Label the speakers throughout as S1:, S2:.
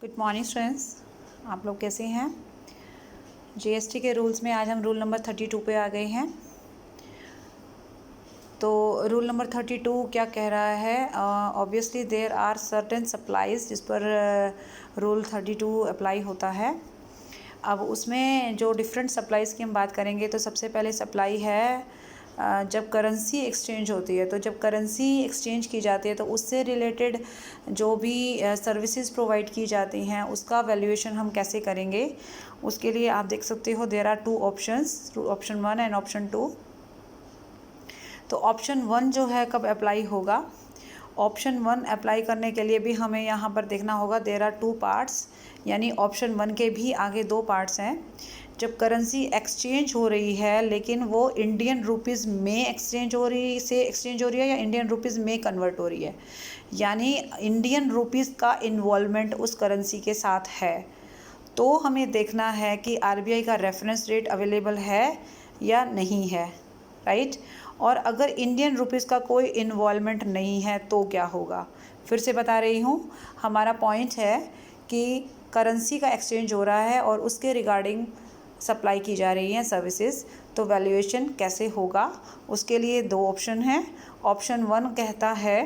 S1: Good morning students, आप लोग कैसे हैं। जीएसटी के रूल्स में आज हम रूल नंबर 32 पे आ गए हैं। तो रूल नंबर 32 क्या कह रहा है। Obviously there are certain supplies जिस पर रूल 32 अप्लाई होता है। अब उसमें जो डिफरेंट सप्लाईज़ की हम बात करेंगे तो सबसे पहले सप्लाई है जब करेंसी एक्सचेंज होती है। तो जब करेंसी एक्सचेंज की जाती है तो उससे रिलेटेड जो भी सर्विसेज प्रोवाइड की जाती हैं उसका वैल्यूएशन हम कैसे करेंगे, उसके लिए आप देख सकते हो there are two options, option 1 and option 2। तो ऑप्शन 1 जो है कब अप्लाई होगा, ऑप्शन 1 अप्लाई करने के लिए भी हमें यहाँ पर देखना होगा देयर आर टू पार्ट्स, यानी ऑप्शन 1 के भी आगे दो पार्ट्स हैं। जब करेंसी एक्सचेंज हो रही है लेकिन वो इंडियन रुपीज़ में एक्सचेंज हो रही है या इंडियन रुपीज़ में कन्वर्ट हो रही है, यानी इंडियन रुपीज़ का इन्वॉल्वमेंट उस करेंसी के साथ है, तो हमें देखना है कि आरबीआई का रेफरेंस रेट अवेलेबल है या नहीं है, राइट। और अगर इंडियन रुपीज़ का कोई इन्वॉल्वमेंट नहीं है तो क्या होगा। फिर से बता रही हूँ, हमारा पॉइंट है कि करेंसी का एक्सचेंज हो रहा है और उसके रिगार्डिंग सप्लाई की जा रही हैं सर्विसेज, तो वैल्यूएशन कैसे होगा। उसके लिए दो ऑप्शन हैं। ऑप्शन 1 कहता है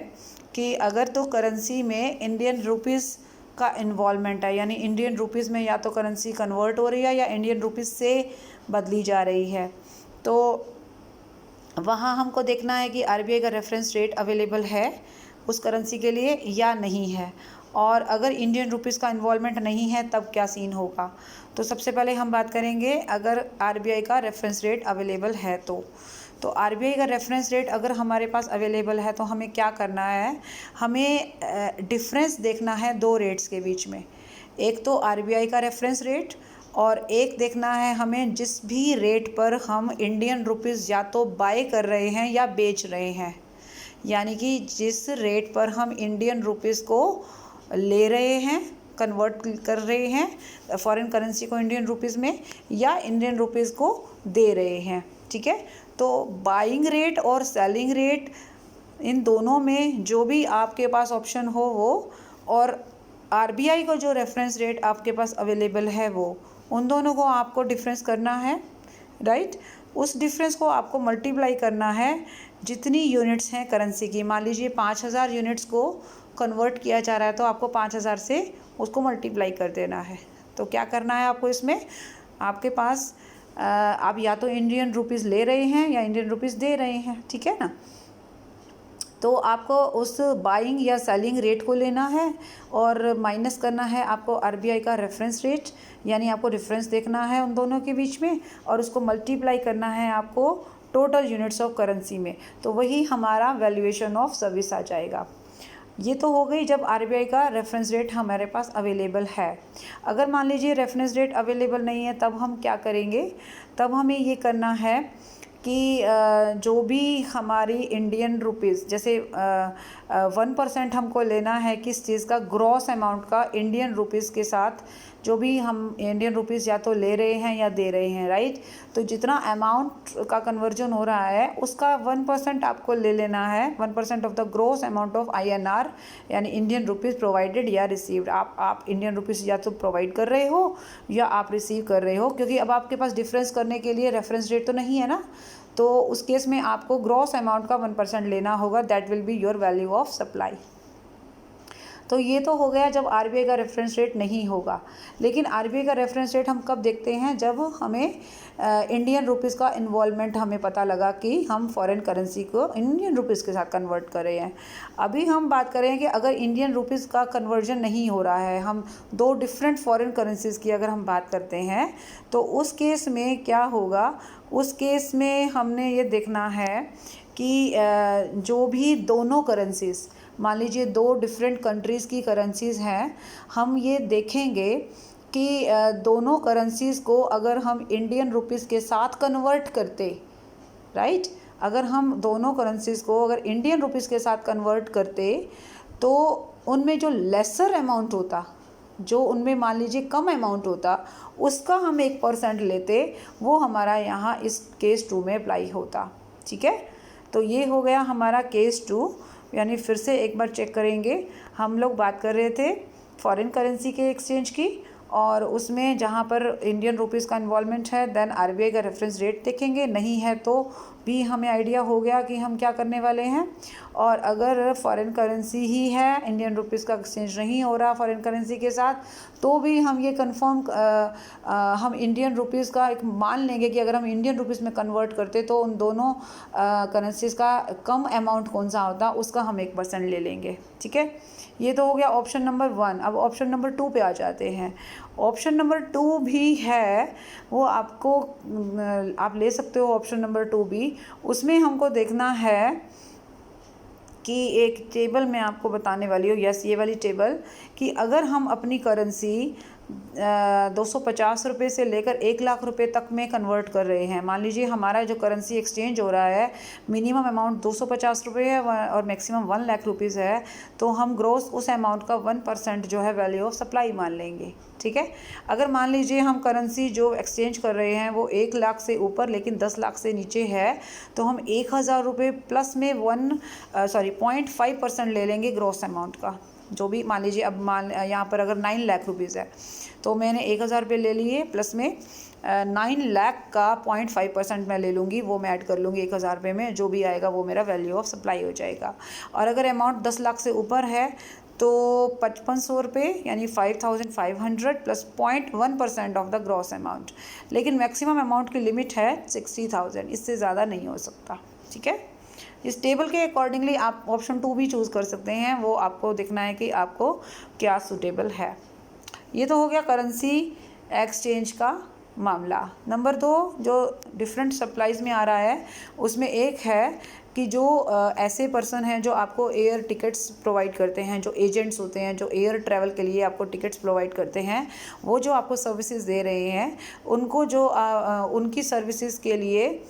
S1: कि अगर तो करेंसी में इंडियन रुपीज़ का इन्वॉल्वमेंट है, यानी इंडियन रुपीज़ में या तो करेंसी कन्वर्ट हो रही है या इंडियन रुपीज़ से बदली जा रही है, तो वहाँ हमको देखना है कि आरबीआई का रेफरेंस रेट अवेलेबल है उस करेंसी के लिए या नहीं है। और अगर इंडियन रुपीज़ का इन्वॉल्वमेंट नहीं है तब क्या सीन होगा। तो सबसे पहले हम बात करेंगे अगर आरबीआई का रेफरेंस रेट अवेलेबल है तो आरबीआई का रेफरेंस रेट अगर हमारे पास अवेलेबल है तो हमें क्या करना है, हमें डिफरेंस देखना है दो रेट्स के बीच में। एक तो आरबीआई का रेफरेंस रेट और एक देखना है हमें जिस भी रेट पर हम इंडियन रुपीज़ या तो बाय कर रहे हैं या बेच रहे हैं, यानी कि जिस रेट पर हम इंडियन रुपीज़ को ले रहे हैं, कन्वर्ट कर रहे हैं फॉरेन करेंसी को इंडियन रुपीज़ में, या इंडियन रुपीज़ को दे रहे हैं, ठीक है। तो बाइंग रेट और सेलिंग रेट, इन दोनों में जो भी आपके पास ऑप्शन हो वो, और आरबीआई का जो रेफरेंस रेट आपके पास अवेलेबल है वो, उन दोनों को आपको डिफरेंस करना है, राइट। उस डिफरेंस को आपको मल्टीप्लाई करना है जितनी यूनिट्स हैं करेंसी की। मान लीजिए 5000 यूनिट्स को कन्वर्ट किया जा रहा है तो आपको 5000 से उसको मल्टीप्लाई कर देना है। तो क्या करना है आपको इसमें, आपके पास आप या तो इंडियन रुपीज़ ले रहे हैं या इंडियन रुपीज़ दे रहे हैं, ठीक है ना। तो आपको उस बाइंग या सेलिंग रेट को लेना है और माइनस करना है आपको आरबीआई का रेफरेंस रेट, यानी आपको डिफरेंस देखना है उन दोनों के बीच में और उसको मल्टीप्लाई करना है आपको टोटल यूनिट्स ऑफ करेंसी में, तो वही हमारा वैल्यूएशन ऑफ सर्विस आ जाएगा। ये तो हो गई जब आरबीआई का रेफरेंस रेट हमारे पास अवेलेबल है। अगर मान लीजिए रेफरेंस रेट अवेलेबल नहीं है तब हम क्या करेंगे, तब हमें ये करना है कि जो भी हमारी इंडियन रुपीज़, जैसे 1% हमको लेना है किस चीज़ का, ग्रॉस अमाउंट का इंडियन रुपीज़ के साथ जो भी हम इंडियन रुपीज़ या तो ले रहे हैं या दे रहे हैं, राइट। तो जितना अमाउंट का कन्वर्जन हो रहा है उसका 1% आपको ले लेना है, 1% of the gross amount of INR, यानी इंडियन रुपीज़ प्रोवाइडेड या रिसीव्ड। आप इंडियन रुपीज़ या तो प्रोवाइड कर रहे हो या आप रिसीव कर रहे हो, क्योंकि अब आपके पास डिफरेंस करने के लिए रेफरेंस रेट तो नहीं है ना, तो उस केस में आपको ग्रॉस अमाउंट का 1% लेना होगा, that will be your value of supply. तो ये तो हो गया जब आरबीआई का रेफरेंस रेट नहीं होगा। लेकिन आरबीआई का रेफरेंस रेट हम कब देखते हैं, जब हमें इंडियन रुपीज़ का इन्वॉल्वमेंट हमें पता लगा कि हम फॉरेन करेंसी को इंडियन रुपीज़ के साथ कन्वर्ट कर रहे हैं। अभी हम बात करें कि अगर इंडियन रुपीज़ का कन्वर्जन नहीं हो रहा है, हम दो डिफरेंट फॉरेन करेंसीज़ की अगर हम बात करते हैं, तो उस केस में क्या होगा, उस केस में हमने ये देखना है कि जो भी दोनों करेंसीज़, मान लीजिए दो डिफरेंट कंट्रीज़ की करेंसीज़ हैं, हम ये देखेंगे कि दोनों करेंसीज़ को अगर हम इंडियन रुपीज़ के साथ कन्वर्ट करते, राइट, अगर हम दोनों करेंसीज़ को अगर इंडियन रुपीज़ के साथ कन्वर्ट करते तो उनमें जो लेसर अमाउंट होता, जो उनमें मान लीजिए कम अमाउंट होता, उसका हम 1% लेते, वो हमारा यहाँ इस केस 2 में अप्लाई होता, ठीक है। तो ये हो गया हमारा केस 2, यानी फिर से एक बार चेक करेंगे। हम लोग बात कर रहे थे फॉरेन करेंसी के एक्सचेंज की, और उसमें जहाँ पर इंडियन रुपीज़ का इन्वॉल्वमेंट है देन आरबीआई का रेफरेंस रेट देखेंगे, नहीं है तो भी हमें आइडिया हो गया कि हम क्या करने वाले हैं। और अगर फॉरेन करेंसी ही है, इंडियन रुपीज़ का एक्सचेंज नहीं हो रहा फॉरेन करेंसी के साथ, तो भी हम ये कंफर्म हम इंडियन रुपीज़ का एक मान लेंगे कि अगर हम इंडियन रुपीज़ में कन्वर्ट करते तो उन दोनों करेंसीज़ का कम अमाउंट कौन सा होता उसका हम 1% ले लेंगे। ठीक है, ये तो हो गया ऑप्शन नंबर 1। अब ऑप्शन नंबर 2 पे आ जाते हैं। ऑप्शन नंबर 2 भी है, वो आपको आप ले सकते हो ऑप्शन नंबर 2 भी। उसमें हमको देखना है कि एक टेबल मैं आपको बताने वाली हूँ, यस ये वाली टेबल, कि अगर हम अपनी करेंसी 250 रुपये से लेकर 1 लाख रुपए तक में कन्वर्ट कर रहे हैं। मान लीजिए हमारा जो करेंसी एक्सचेंज हो रहा है, मिनिमम अमाउंट 250 रुपये है और मैक्सिमम 1 लाख रुपीज़ है, तो हम ग्रोस उस अमाउंट का 1% जो है वैल्यू ऑफ सप्लाई मान लेंगे। ठीक है, अगर मान लीजिए हम करेंसी जो एक्सचेंज कर रहे हैं वो 1 लाख से ऊपर लेकिन 10 लाख से नीचे है, तो हम 1000 रुपये प्लस में 0.5% ले लेंगे ग्रोस अमाउंट का, जो भी मान लीजिए। अब मान यहाँ पर अगर 9 लाख रुपीज़ है तो मैंने 1000 रुपये ले लिए, प्लस में 9 लाख का 0.5% मैं ले लूँगी, वो मैं ऐड कर लूँगी 1000 रुपये में, जो भी आएगा वो मेरा वैल्यू ऑफ सप्लाई हो जाएगा। और अगर अमाउंट 10 लाख से ऊपर है तो 5500 रुपये यानी 5500 plus 0.1% of the gross amount. लेकिन मैक्सिमम अमाउंट की लिमिट है 60,000, इससे ज़्यादा नहीं हो सकता। ठीक है, इस टेबल के अकॉर्डिंगली आप ऑप्शन 2 भी चूज़ कर सकते हैं, वो आपको देखना है कि आपको क्या सूटेबल है। ये तो हो गया करेंसी एक्सचेंज का मामला। नंबर 2 जो डिफरेंट सप्लाईज़ में आ रहा है, उसमें एक है कि जो ऐसे पर्सन हैं जो आपको एयर टिकट्स प्रोवाइड करते हैं, जो एजेंट्स होते हैं, जो एयर ट्रैवल के लिए आपको टिकट्स प्रोवाइड करते हैं, वो जो आपको सर्विसेज दे रहे हैं, उनको जो उनकी सर्विसेज के लिए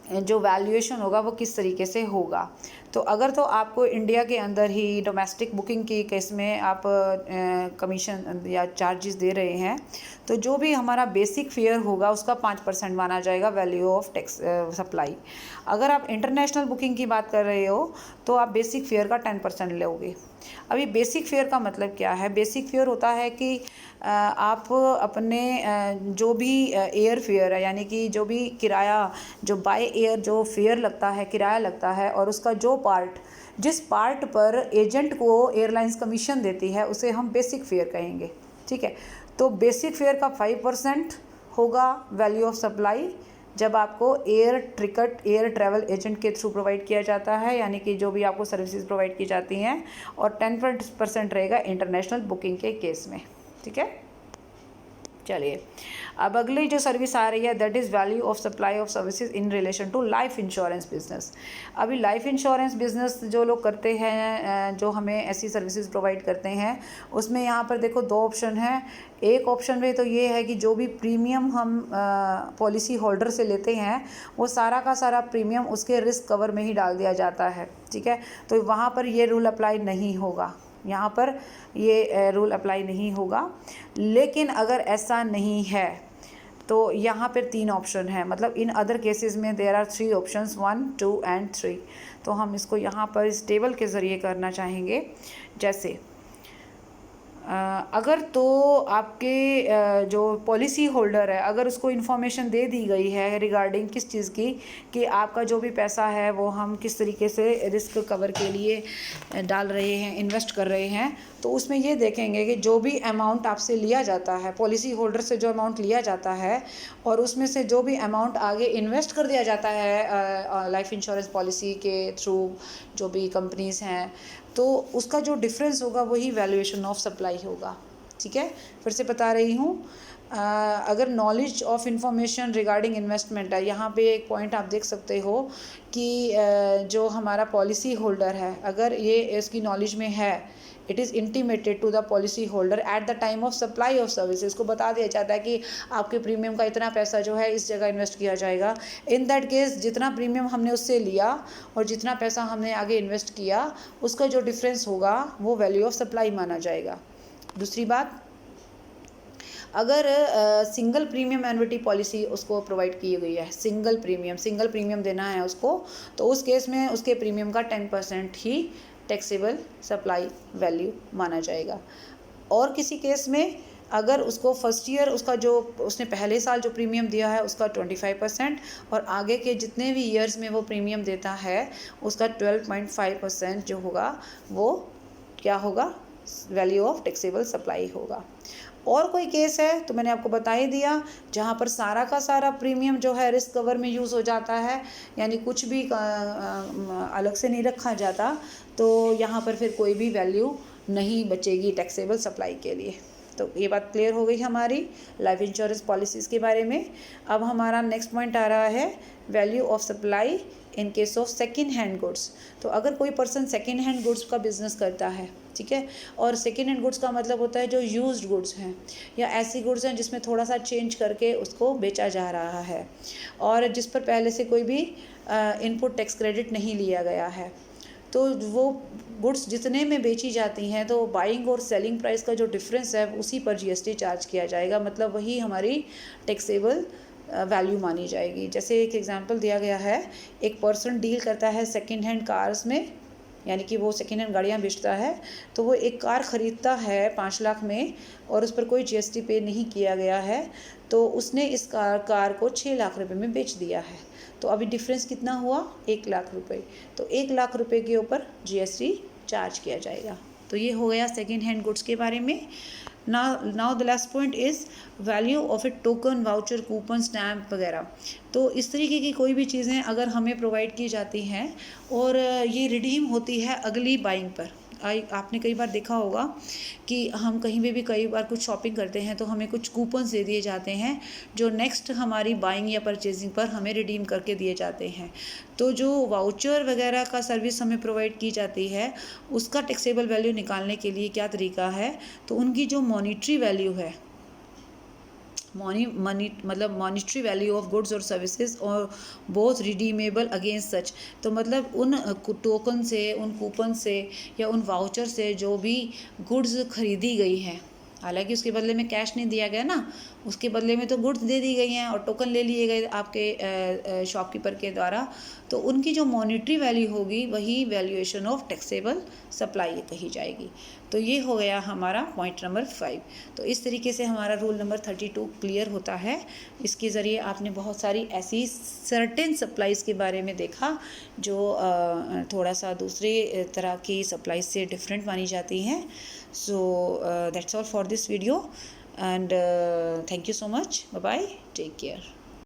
S1: जो वैल्यूएशन होगा वो किस तरीके से होगा। तो अगर तो आपको इंडिया के अंदर ही डोमेस्टिक बुकिंग की केस में आप कमीशन या चार्जेस दे रहे हैं, तो जो भी हमारा बेसिक फेयर होगा उसका 5% माना जाएगा वैल्यू ऑफ टैक्स सप्लाई। अगर आप इंटरनेशनल बुकिंग की बात कर रहे हो तो आप बेसिक फेयर का 10% लोगे। अभी बेसिक फेयर का मतलब क्या है? बेसिक फेयर होता है कि आप अपने जो भी एयर फेयर है, यानी कि जो भी किराया, जो बाय एयर जो फेयर लगता है, किराया लगता है, और उसका जो पार्ट, जिस पार्ट पर एजेंट को एयरलाइंस कमीशन देती है, उसे हम बेसिक फेयर कहेंगे। ठीक है, तो बेसिक फेयर का 5% होगा वैल्यू ऑफ सप्लाई जब आपको air ticket air travel agent के थ्रू प्रोवाइड किया जाता है, यानी कि जो भी आपको सर्विसेज प्रोवाइड की जाती हैं, और 10% रहेगा इंटरनेशनल बुकिंग के केस में। ठीक है, चलिए अब अगली जो सर्विस आ रही है that is value of supply of services in relation to life insurance business. अभी लाइफ इंश्योरेंस बिजनेस जो लोग करते हैं, जो हमें ऐसी सर्विसेज प्रोवाइड करते हैं, उसमें यहाँ पर देखो 2 ऑप्शन हैं। एक ऑप्शन में तो ये है कि जो भी प्रीमियम हम पॉलिसी होल्डर से लेते हैं, वो सारा का सारा प्रीमियम उसके रिस्क कवर में ही डाल दिया जाता है। ठीक है, तो वहाँ पर ये रूल अप्लाई नहीं होगा, यहाँ पर ये रूल अप्लाई नहीं होगा। लेकिन अगर ऐसा नहीं है तो यहाँ पर 3 ऑप्शन है, मतलब इन अदर केसेस में देयर आर 3 ऑप्शंस 1, 2 एंड 3। तो हम इसको यहाँ पर इस टेबल के ज़रिए करना चाहेंगे। जैसे अगर तो आपके जो पॉलिसी होल्डर है, अगर उसको इन्फॉर्मेशन दे दी गई है रिगार्डिंग किस चीज़ की, कि आपका जो भी पैसा है वो हम किस तरीके से रिस्क कवर के लिए डाल रहे हैं, इन्वेस्ट कर रहे हैं, तो उसमें ये देखेंगे कि जो भी अमाउंट आपसे लिया जाता है, पॉलिसी होल्डर से जो अमाउंट लिया जाता है, और उसमें से जो भी अमाउंट आगे इन्वेस्ट कर दिया जाता है लाइफ इंश्योरेंस पॉलिसी के थ्रू जो भी कंपनीज़ हैं, तो उसका जो डिफरेंस होगा वही वैल्यूएशन ऑफ सप्लाई होगा। ठीक है, फिर से बता रही हूँ, अगर knowledge of information regarding investment है, यहाँ पे एक पॉइंट आप देख सकते हो कि जो हमारा पॉलिसी होल्डर है, अगर ये इसकी नॉलेज में है, it is intimated to the policy holder at the time of supply of services, को बता दिया जाता है कि आपके प्रीमियम का इतना पैसा जो है इस जगह इन्वेस्ट किया जाएगा। इन दैट केस जितना प्रीमियम हमने उससे लिया और जितना पैसा हमने आगे इन्वेस्ट किया, उसका जो डिफरेंस होगा वो वैल्यू ऑफ सप्लाई माना जाएगा। दूसरी बात, अगर सिंगल प्रीमियम एन्युटी पॉलिसी उसको प्रोवाइड की गई है, सिंगल प्रीमियम देना है उसको, तो उस केस में उसके प्रीमियम का 10% ही टैक्सेबल सप्लाई वैल्यू माना जाएगा। और किसी केस में अगर उसको फर्स्ट ईयर उसका जो उसने पहले साल जो प्रीमियम दिया है उसका 25% और आगे के जितने भी ईयर्स में वो प्रीमियम देता है उसका 12.5% जो होगा वो क्या होगा, वैल्यू ऑफ टैक्सेबल सप्लाई होगा। और कोई केस है तो मैंने आपको बता ही दिया, जहाँ पर सारा का सारा प्रीमियम जो है रिस्क कवर में यूज़ हो जाता है, यानी कुछ भी अलग से नहीं रखा जाता, तो यहाँ पर फिर कोई भी वैल्यू नहीं बचेगी टैक्सेबल सप्लाई के लिए। तो ये बात क्लियर हो गई हमारी लाइफ इंश्योरेंस पॉलिसीज़ के बारे में। अब हमारा नेक्स्ट पॉइंट आ रहा है value of supply in case of second hand goods. तो अगर कोई पर्सन सेकेंड हैंड गुड्स का बिजनेस करता है, ठीक है, और सेकेंड हैंड गुड्स का मतलब होता है जो यूज्ड गुड्स हैं या ऐसी गुड्स हैं जिसमें थोड़ा सा चेंज करके उसको बेचा जा रहा है और जिस पर पहले से कोई भी इनपुट टैक्स क्रेडिट नहीं लिया गया है, तो वो गुड्स जितने में बेची जाती हैं तो बाइंग और सेलिंग प्राइस का जो डिफरेंस है उसी पर जीएसटी चार्ज किया जाएगा, मतलब वही हमारी टैक्सेबल वैल्यू मानी जाएगी। जैसे एक एग्जांपल दिया गया है, एक पर्सन डील करता है सेकेंड हैंड कार्स में, यानी कि वो सेकेंड हैंड गाड़ियाँ बेचता है, तो वो एक कार ख़रीदता है 5 लाख में और उस पर कोई जीएसटी पे नहीं किया गया है, तो उसने इस कार को 6 लाख रुपए में बेच दिया है। तो अभी डिफरेंस कितना हुआ, 1 लाख रुपए। तो 1 लाख रुपए के ऊपर जीएसटी चार्ज किया जाएगा। तो ये हो गया सेकेंड हैंड गुड्स के बारे में। Now the last point is value of A token, voucher, coupon, stamp वगैरह। तो इस तरीके की कोई भी चीज़ें अगर हमें प्रोवाइड की जाती हैं और ये रिडीम होती है अगली बाइंग पर। आपने कई बार देखा होगा कि हम कहीं पे भी कई बार कुछ शॉपिंग करते हैं तो हमें कुछ कूपन्स दे दिए जाते हैं जो नेक्स्ट हमारी बाइंग या परचेजिंग पर हमें रिडीम करके दिए जाते हैं। तो जो वाउचर वगैरह का सर्विस हमें प्रोवाइड की जाती है उसका टैक्सेबल वैल्यू निकालने के लिए क्या तरीका है, तो उनकी जो मॉनिटरी वैल्यू है, मॉनिटरी वैल्यू ऑफ गुड्स और सर्विसेज और बोथ रिडीमेबल अगेंस्ट सच। तो मतलब उन टोकन से, उन कूपन से या उन वाउचर से जो भी गुड्स खरीदी गई हैं, हालांकि उसके बदले में कैश नहीं दिया गया ना, उसके बदले में तो गुड्स दे दी गई हैं और टोकन ले लिए गए आपके शॉपकीपर के द्वारा, तो उनकी जो मॉनिटरी वैल्यू होगी वही वैल्यूएशन ऑफ टैक्सेबल सप्लाई कही जाएगी। तो ये हो गया हमारा पॉइंट नंबर 5। तो इस तरीके से हमारा रूल नंबर 32 क्लियर होता है। इसके ज़रिए आपने बहुत सारी ऐसी सर्टेन सप्लाईज़ के बारे में देखा जो थोड़ा सा दूसरे तरह की सप्लाईज से डिफरेंट मानी जाती हैं। So that's all for this video and thank you so much. Bye bye, take care.